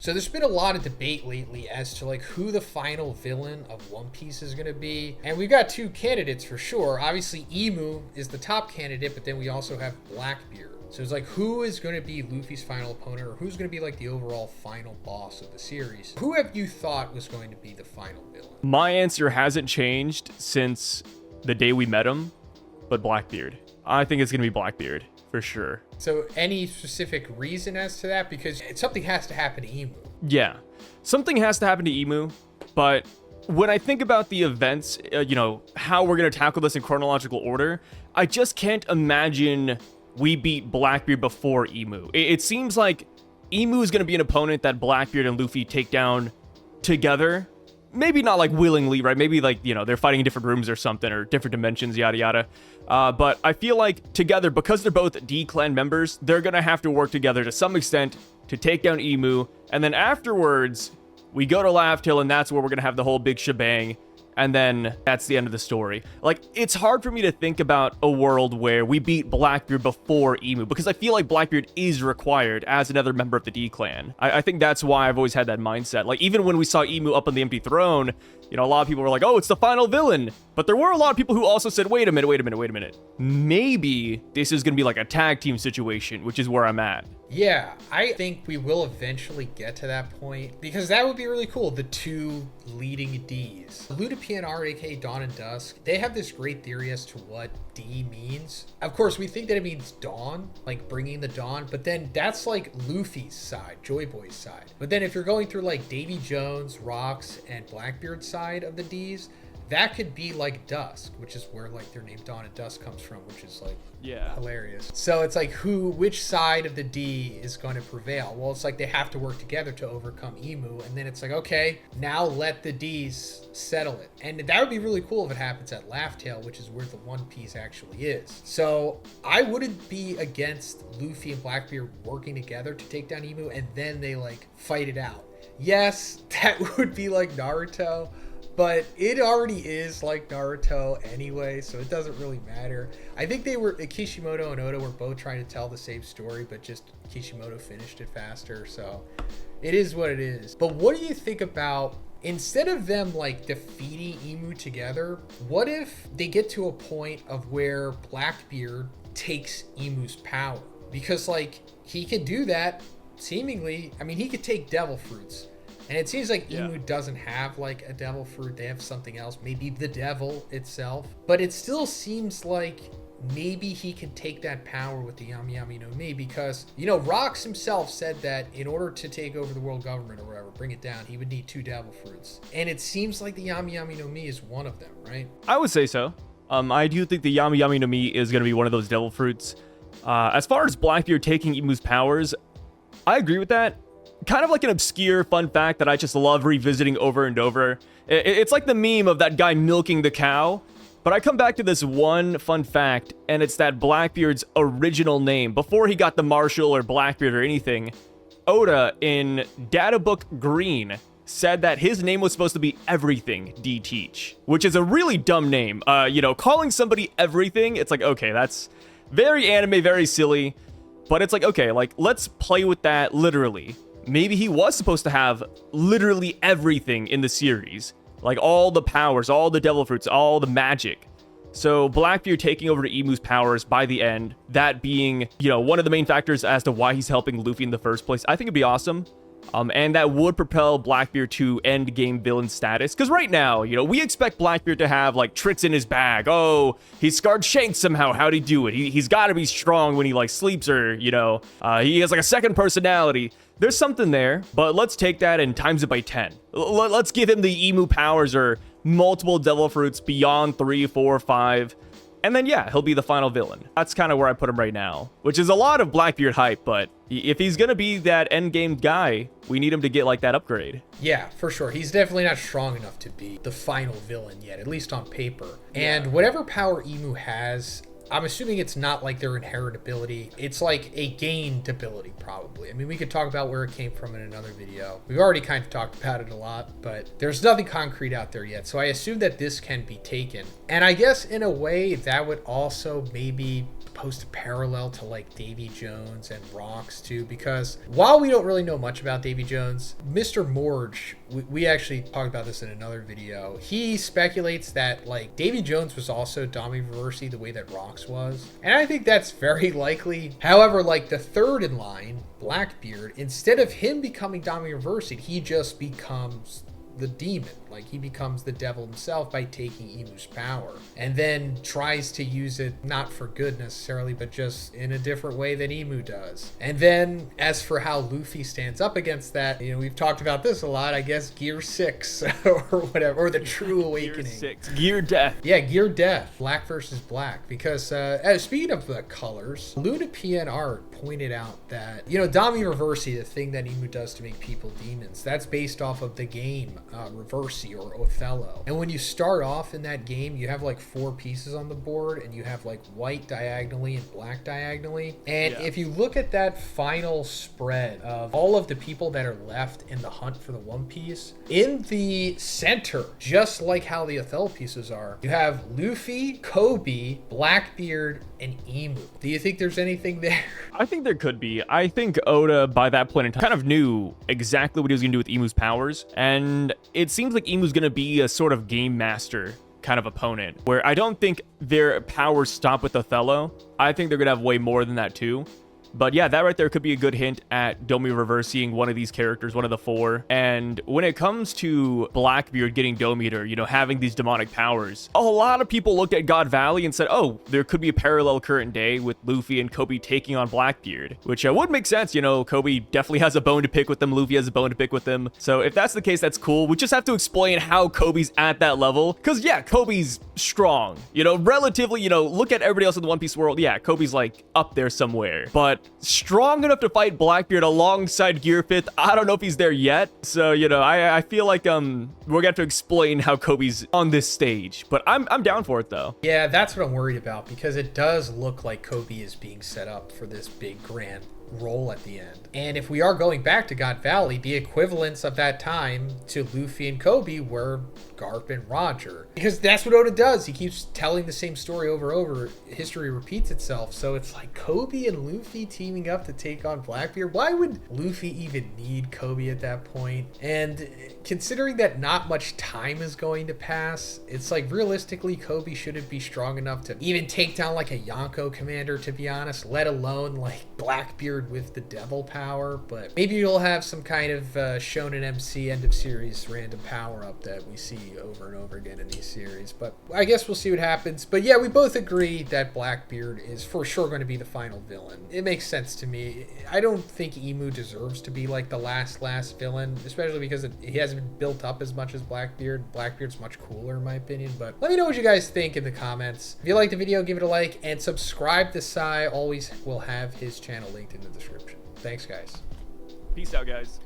So there's been a lot of debate lately as to like who the final villain of One Piece is going to be. And we've got two candidates for sure. Obviously, Emu is the top candidate, but then we also have Blackbeard. So it's like, who is going to be Luffy's final opponent, or who's going to be like the overall final boss of the series? Who have you thought was going to be the final villain? My answer hasn't changed since the day we met him, but Blackbeard. I think it's going to be Blackbeard for sure. So any specific reason as to that? Because something has to happen to Emu. Yeah, something has to happen to Emu, but when I think about the events, how we're going to tackle this in chronological order, I just can't imagine we beat Blackbeard before Emu. It seems like Emu is going to be an opponent that Blackbeard and Luffy take down together. Maybe not like willingly, right? Maybe like, they're fighting in different rooms or something, or different dimensions, yada yada. But I feel like together, because they're both D-Clan members, they're going to have to work together to some extent to take down Emu. And then afterwards, we go to Laugh Hill, and that's where we're going to have the whole big shebang. And then that's the end of the story. Like, it's hard for me to think about a world where we beat Blackbeard before Emu, because I feel like Blackbeard is required as another member of the D-Clan. I think that's why I've always had that mindset. Like, even when we saw Emu up on the empty throne, a lot of people were like, oh, it's the final villain. But there were a lot of people who also said, wait a minute. Maybe this is going to be like a tag team situation, which is where I'm at. Yeah, I think we will eventually get to that point, because that would be really cool. The two leading Ds. Lunapienart, aka Dawn and Dusk, they have this great theory as to what D means. Of course, we think that it means dawn, like bringing the dawn, but then that's like Luffy's side, Joy Boy's side. But then if you're going through like Davy Jones, Rocks, and Blackbeard's side of the Ds, that could be like Dusk, which is where like their name Dawn and Dusk comes from, which is like hilarious. So it's like which side of the D is going to prevail? Well, it's like they have to work together to overcome Emu, and then it's like, okay, now let the Ds settle it. And that would be really cool if it happens at Laugh Tale, which is where the One Piece actually is. So I wouldn't be against Luffy and Blackbeard working together to take down Emu, and then they like fight it out. Yes, that would be like Naruto, but it already is like Naruto anyway, so it doesn't really matter. I think Kishimoto and Oda were both trying to tell the same story, but just Kishimoto finished it faster, so it is what it is. But what do you think about, instead of them like defeating Emu together, what if they get to a point of where Blackbeard takes Emu's power? Because like he could do that seemingly. I mean, he could take devil fruits. And it seems like Emu doesn't have like a devil fruit. They have something else, maybe the devil itself. But it still seems like maybe he can take that power with the Yami Yami no Mi, because, Rocks himself said that in order to take over the world government or whatever, bring it down, he would need 2 devil fruits. And it seems like the Yami Yami no Mi is one of them, right? I would say so. I do think the Yami Yami no Mi is going to be one of those devil fruits. As far as Blackbeard taking Emu's powers, I agree with that. Kind of like an obscure fun fact that I just love revisiting over and over. It's like the meme of that guy milking the cow. But I come back to this one fun fact, and it's that Blackbeard's original name, before he got the Marshal or Blackbeard or anything, Oda in Databook Green said that his name was supposed to be Everything D-Teach, which is a really dumb name. Calling somebody everything, it's like, okay, that's very anime, very silly. But it's like, okay, like, let's play with that literally. Maybe he was supposed to have literally everything in the series. Like all the powers, all the devil fruits, all the magic. So Blackbeard taking over Emu's powers by the end, that being, one of the main factors as to why he's helping Luffy in the first place, I think it'd be awesome. And that would propel Blackbeard to end game villain status. Because right now, we expect Blackbeard to have like tricks in his bag. Oh, he scarred Shanks somehow. How'd he do it? He's got to be strong when he like sleeps, or, he has like a second personality. There's something there, but let's take that and times it by 10. Let's give him the Emu powers or multiple devil fruits beyond 3, 4, 5. And then, he'll be the final villain. That's kind of where I put him right now, which is a lot of Blackbeard hype, but if he's going to be that endgame guy, we need him to get like that upgrade. Yeah, for sure. He's definitely not strong enough to be the final villain yet, at least on paper. And whatever power Emu has, I'm assuming it's not like their inherent ability. It's like a gained ability, probably. I mean, we could talk about where it came from in another video. We've already kind of talked about it a lot, but there's nothing concrete out there yet. So I assume that this can be taken. And I guess in a way that would also maybe supposed to parallel to like Davy Jones and Rocks too, because while we don't really know much about Davy Jones, Mr. Morge, we actually talked about this in another video, he speculates that like Davy Jones was also Dami Reversi the way that Rocks was, and I think that's very likely. However, like the third in line, Blackbeard, instead of him becoming Dami Reversi, he just becomes the demon. Like he becomes the devil himself by taking Imu's power, and then tries to use it not for good necessarily, but just in a different way than Imu does. And then as for how Luffy stands up against that, you know, we've talked about this a lot, I guess Gear 6 or whatever, or the True Awakening. Gear 6, Gear Death. Yeah, Gear Death, black versus black. Because speaking of the colors, Lunapienart pointed out that, you know, Dami Reversi, the thing that Imu does to make people demons, that's based off of the game Reversi or Othello. And when you start off in that game, you have like 4 pieces on the board, and you have like white diagonally and black diagonally. And if you look at that final spread of all of the people that are left in the hunt for the One Piece, in the center, just like how the Othello pieces are, you have Luffy, Kobe, Blackbeard, and Imu. Do you think there's anything there? I think there could be. I think Oda, by that point in time, kind of knew exactly what he was going to do with Imu's powers, and it seems like Imu's going to be a sort of game master kind of opponent, where I don't think their powers stop with Othello. I think they're going to have way more than that too. But yeah, that right there could be a good hint at Domi reversing one of these characters, one of the 4. And when it comes to Blackbeard getting Dometer, you know, having these demonic powers, a lot of people looked at God Valley and said, oh, there could be a parallel current day with Luffy and Kobe taking on Blackbeard, which would make sense. You know, Kobe definitely has a bone to pick with them. Luffy has a bone to pick with them. So if that's the case, that's cool. We just have to explain how Kobe's at that level. Because yeah, Kobe's strong, you know, relatively, you know, look at everybody else in the One Piece world. Yeah, Kobe's like up there somewhere, but strong enough to fight Blackbeard alongside Gear 5th, I don't know if he's there yet. So, you know, I feel like we're gonna have to explain how Kobe's on this stage, but I'm down for it though. Yeah, that's what I'm worried about, because it does look like Kobe is being set up for this big grand role at the end. And if we are going back to God Valley, the equivalents of that time to Luffy and Kobe were Garp and Roger, because that's what Oda does. He keeps telling the same story over and over. History repeats itself. So it's like Kobe and Luffy teaming up to take on Blackbeard. Why would Luffy even need Kobe at that point? And considering that not much time is going to pass, it's like realistically Kobe shouldn't be strong enough to even take down like a Yonko commander, to be honest, let alone like Blackbeard with the devil power. But maybe you'll have some kind of Shonen MC end of series random power up that we see over and over again in these series. But I guess we'll see what happens. But yeah, we both agree that Blackbeard is for sure going to be the final villain. It makes sense to me. I don't think Imu deserves to be like the last villain, especially because he hasn't been built up as much as Blackbeard. Blackbeard's much cooler in my opinion. But let me know what you guys think in the comments. If you liked the video, give it a like and subscribe to Sai. Always will have his channel linked in the description. Thanks, guys. Peace out, guys.